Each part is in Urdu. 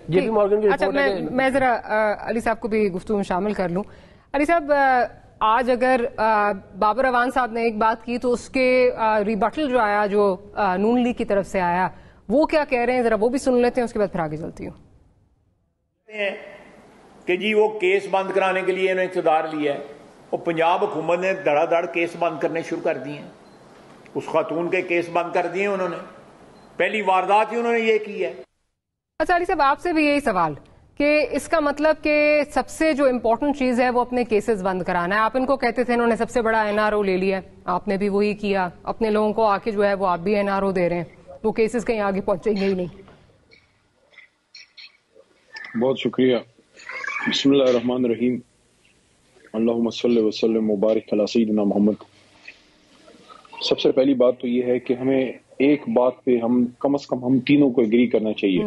جے پی مورگن کی اچھا میں ذرا علی صاحب کو بھی گفتگو میں شامل کر لوں. علی صاحب آج اگر بابر اعوان صاحب نے ایک بات کی تو اس کے ریبٹل جو آیا جو نون لیگ کی طرف سے آیا وہ کیا کہہ رہے ہیں ذرا وہ بھی سن لیتے ہیں اس کے بعد پھر آگے چلتی ہوں. کہ جی وہ کیس بند کرانے کے لیے انہوں نے اقتدار لیا ہے. وہ پنجاب حکومت نے دھڑا دھڑ کیس بند کرنے شروع کر دیے ہیں. اس خاتون کے کیس بند کر دیے انہوں نے. پہلی واردات ہی انہوں نے یہ کی ہے. اچھا علی صاحب آپ سے بھی یہی سوال کہ اس کا مطلب کہ سب سے جو امپورٹنٹ چیز ہے وہ اپنے کیسز بند کرانا ہے. آپ ان کو کہتے تھے انہوں نے سب سے بڑا NRO لے لیا, آپ نے بھی وہی کیا, اپنے لوگوں کو آ کے جو ہے وہ آپ بھی NRO دے رہے ہیں, وہ کیسز کہیں آگے پہنچیں گے ہی نہیں. بہت شکریہ. بسم اللہ الرحمن الرحیم. اللہم صلی وسلم مبارک علی سیدنا محمد. سب سے پہلی بات تو یہ ہے کہ ہمیں ایک بات پہ کم از کم ہم تینوں کو اگری کرنا چاہیے.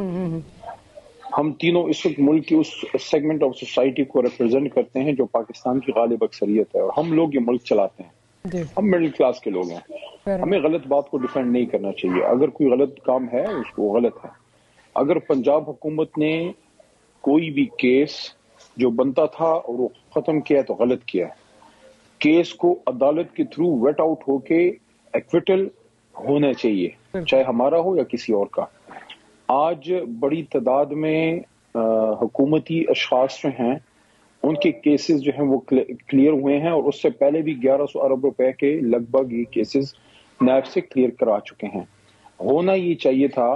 ہم تینوں اس وقت ملک کی اس سیگمنٹ آف سوسائٹی کو ریپرزینٹ کرتے ہیں جو پاکستان کی غالب اکثریت ہے, اور ہم لوگ یہ ملک چلاتے ہیں. ہم مڈل کلاس کے لوگ ہیں. ہمیں غلط بات کو ڈیفینڈ نہیں کرنا چاہیے. اگر کوئی غلط کام ہے اس کو غلط ہے. اگر پنجاب حکومت نے کوئی بھی کیس جو بنتا تھا اور وہ ختم کیا تو غلط کیا ہے. کیس کو عدالت کے تھرو ویٹ آؤٹ ہو کے ایکویٹل ہونا چاہیے, چاہے ہمارا ہو یا کسی اور کا. آج بڑی تعداد میں حکومتی اشخاص جو ہیں ان کے کیسز جو ہیں وہ کلیئر ہوئے ہیں, اور اس سے پہلے بھی 1100 ارب روپے کے لگ بھگ یہ کیسز نیب سے کلیئر کرا چکے ہیں. ہونا یہ چاہیے تھا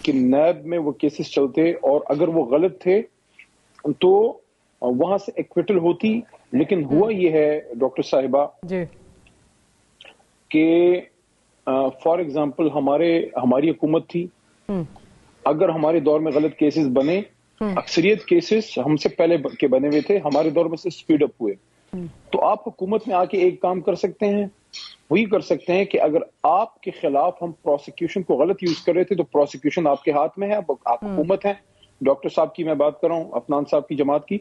کہ نیب میں وہ کیسز چلتے, اور اگر وہ غلط تھے تو وہاں سے ایکویٹل ہوتی. لیکن ہوا یہ ہے ڈاکٹر صاحبہ کہ فار ایگزامپل ہماری حکومت تھی, اگر ہمارے دور میں غلط کیسز بنے, اکثریت کیسز ہم سے پہلے کے بنے ہوئے تھے, ہمارے دور میں سے سپیڈ اپ ہوئے, تو آپ حکومت میں آ کے ایک کام کر سکتے ہیں, وہی کر سکتے ہیں کہ اگر آپ کے خلاف ہم پروسیکیوشن کو غلط یوز کر رہے تھے تو پروسیکیوشن آپ کے ہاتھ میں ہے, آپ حکومت ہیں. ڈاکٹر صاحب کی میں بات کر رہا ہوں, افنان صاحب کی جماعت کی.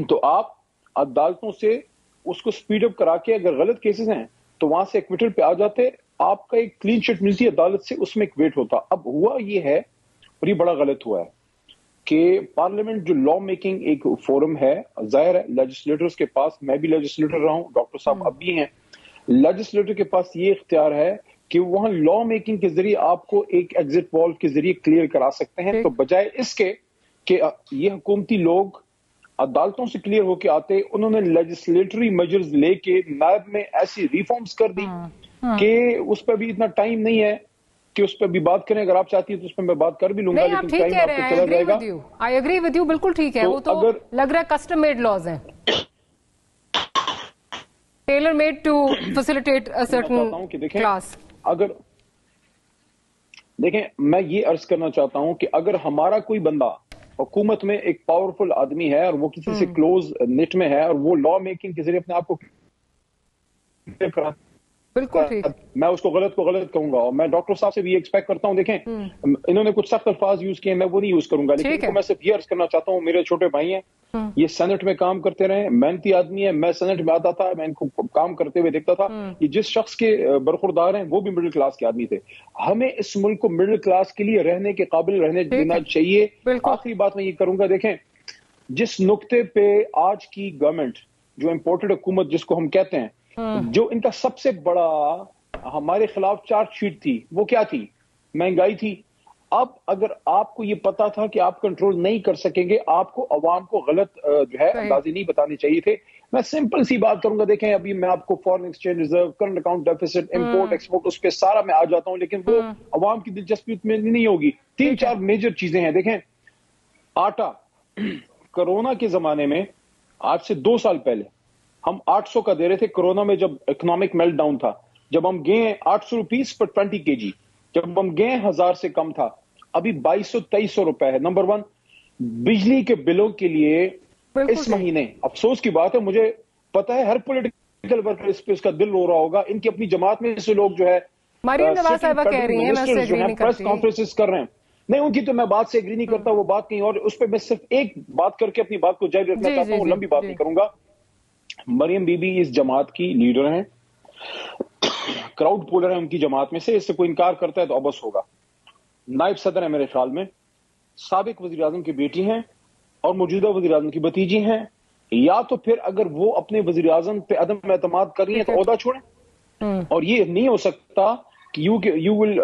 تو آپ عدالتوں سے اس کو سپیڈ اپ کرا کے اگر غلط کیسز ہیں تو وہاں سے ایکویٹل پہ آ جاتے, آپ کا ایک کلین چٹ ملتی عدالت سے, اس میں ایک ویٹ ہوتا. اب ہوا یہ ہے, اور یہ بڑا غلط ہوا ہے, کہ پارلیمنٹ جو لا میکنگ ایک فورم ہے, ظاہر ہے لیجسلیٹرز کے پاس, میں بھی لیجسلیٹر رہا ہوں, ڈاکٹر صاحب اب بھی ہیں, لیجسلیٹر کے پاس یہ اختیار ہے کہ وہاں لا میکنگ کے ذریعے آپ کو ایک ایگزٹ والو کے ذریعے کلیئر کرا سکتے ہیں. تو بجائے اس کے کہ یہ حکومتی لوگ عدالتوں سے کلیئر ہو کے آتے, انہوں نے لیجسلیٹری میجرز لے کے نیب میں ایسی ریفارمز کر دی کہ اس پہ بھی اتنا ٹائم نہیں ہے کہ اس پہ بھی بات کریں. اگر آپ چاہتی ہیں تو اس پہ میں بات کر بھی لوں گا, لیکن ٹائم آپ کو چلا جائے گا. I agree with you, بالکل ٹھیک ہے. وہ تو لگ رہا ہے کسٹم میڈ لاز ہیں, tailor made to facilitate a certain class. اگر دیکھیں, میں یہ عرض کرنا چاہتا ہوں کہ اگر ہمارا کوئی بندہ حکومت میں ایک پاورفل آدمی ہے اور وہ کسی سے کلوز نیٹ میں ہے, اور وہ لا میکنگ کے ذریعے اپنے آپ کو بالکل ٹھیک, میں اس کو غلط کہوں گا, اور میں ڈاکٹر صاحب سے بھی ایکسپیکٹ کرتا ہوں. دیکھیں انہوں نے کچھ سخت الفاظ یوز کیے, میں وہ نہیں یوز کروں گا, لیکن میں صرف یہ عرض کرنا چاہتا ہوں, میرے چھوٹے بھائی ہیں, یہ سینٹ میں کام کرتے رہے, محنتی آدمی ہے, میں سینٹ میں آتا تھا, میں ان کو کام کرتے ہوئے دیکھتا تھا. یہ جس شخص کے برخوردار ہیں وہ بھی مڈل کلاس کے آدمی تھے. ہمیں اس ملک کو مڈل کلاس کے لیے رہنے کے قابل رہنے دینا چاہیے. آخری بات میں یہ کروں گا, دیکھیں جس نقطے پہ آج کی گورنمنٹ جو امپورٹڈ حکومت جس کو ہم کہتے ہیں, جو ان کا سب سے بڑا ہمارے خلاف چارج شیٹ تھی, وہ کیا تھی؟ مہنگائی تھی. اب اگر آپ کو یہ پتا تھا کہ آپ کنٹرول نہیں کر سکیں گے, آپ کو عوام کو غلط جو ہے اندازے نہیں بتانے چاہیے تھے. میں سمپل سی بات کروں گا, دیکھیں ابھی میں آپ کو foreign exchange reserve, current account deficit, import export, اس پہ سارا میں آ جاتا ہوں, لیکن وہ عوام کی دلچسپی میں نہیں ہوگی. 3-4 میجر چیزیں ہیں. دیکھیں آٹا, کرونا کے زمانے میں آج سے 2 سال پہلے ہم 800 کا دے رہے تھے. کرونا میں جب اکنامک میلٹ ڈاؤن تھا, جب ہم گئے 800 روپیز پر 20 kg, جب ہم گئے 1000 سے کم تھا, ابھی 2200-2300 روپے ہے. نمبر 1 بجلی کے بلوں کے لیے اس مہینے, افسوس کی بات ہے, مجھے پتا ہے ہر پولیٹیکل ورکر اس پہ اس کا دل رو رہا ہوگا, ان کی اپنی جماعت میں سے لوگ جو ہے مریم نواز صاحبہ کہہ رہی ہیں, میں اس سے ایگری نہیں پریس کرتی. کانفرنسز کر رہے ہیں, نہیں ان کی تو میں بات سے ایگری نہیں کرتا, وہ بات کہیں اور. اس پہ میں صرف ایک بات کر کے اپنی بات کو جاری رکھنا چاہتا ہوں, لمبی بات نہیں کروں گا. مریم بی بی اس جماعت کی لیڈر ہیں, کراؤڈ پولر ہیں ان کی جماعت میں سے, اس سے کوئی انکار کرتا ہے تو ابس ہوگا. نائب صدر ہے میرے خیال میں, سابق وزیر اعظم کی بیٹی ہیں اور موجودہ وزیر اعظم کی بھتیجی ہیں، یا تو پھر اگر وہ اپنے وزیر اعظم پہ عدم اعتماد کر رہی ہیں تو عہدہ چھوڑیں. اور یہ نہیں ہو سکتا کہ you will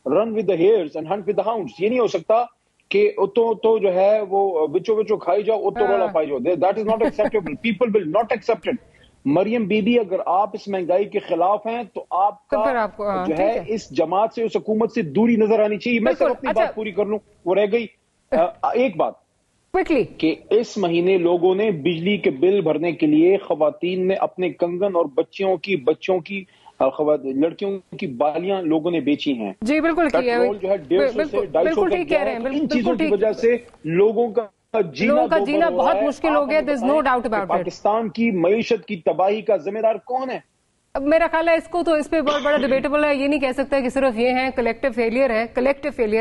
run with the hares and hunt with the hounds. یہ نہیں ہو سکتا کہ تو جو ہے وہ بچو کھائی جاؤ اتو رولا پائی جاؤ. That is not acceptable. People will not accept it. Maryam Bibi اگر آپ اس مہنگائی کے خلاف ہیں تو آپ کا جو ہے اس جماعت سے، اس حکومت سے دوری نظر آنی چاہیے. میں صرف اپنی بات پوری کر لوں، وہ رہ گئی ایک بات کہ اس مہینے لوگوں نے بجلی کے بل بھرنے کے لیے خواتین نے اپنے کنگن اور بچوں کی لڑکیوں کی بالیاں لوگوں نے بیچی ہیں. جی بالکل، پیٹرول جو ہے 150 سے 250 تک، ان چیزوں کی وجہ سے لوگوں کا جینا بہت مشکل ہو گیا. there's no doubt about it. Pakistan کی معیشت کی تباہی کا ذمہ دار کون ہے؟ اب میرا خیال ہے اس پہ بہت بڑا ڈیبیٹیبل ہے. یہ نہیں کہہ سکتا کہ صرف یہ ہے کلیکٹیو فیلئر ہے. Collective failure